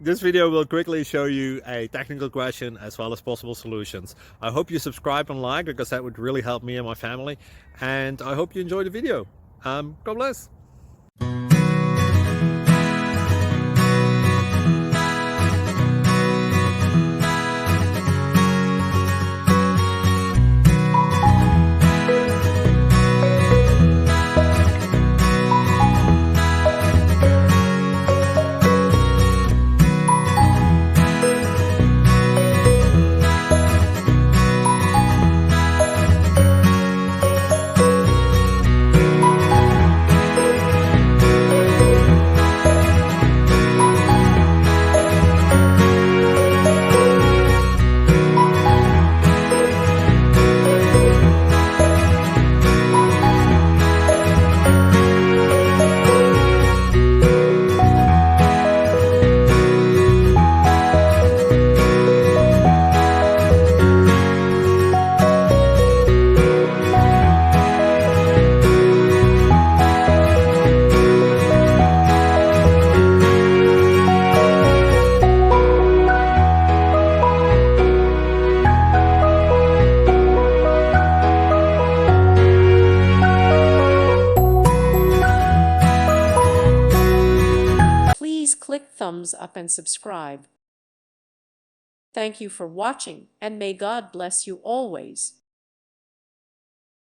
This video will quickly show you a technical question as well as possible solutions. I hope you subscribe and like because that would really help me and my family. And I hope you enjoy the video. God bless. Please click thumbs up and subscribe. Thank you for watching, and may God bless you always.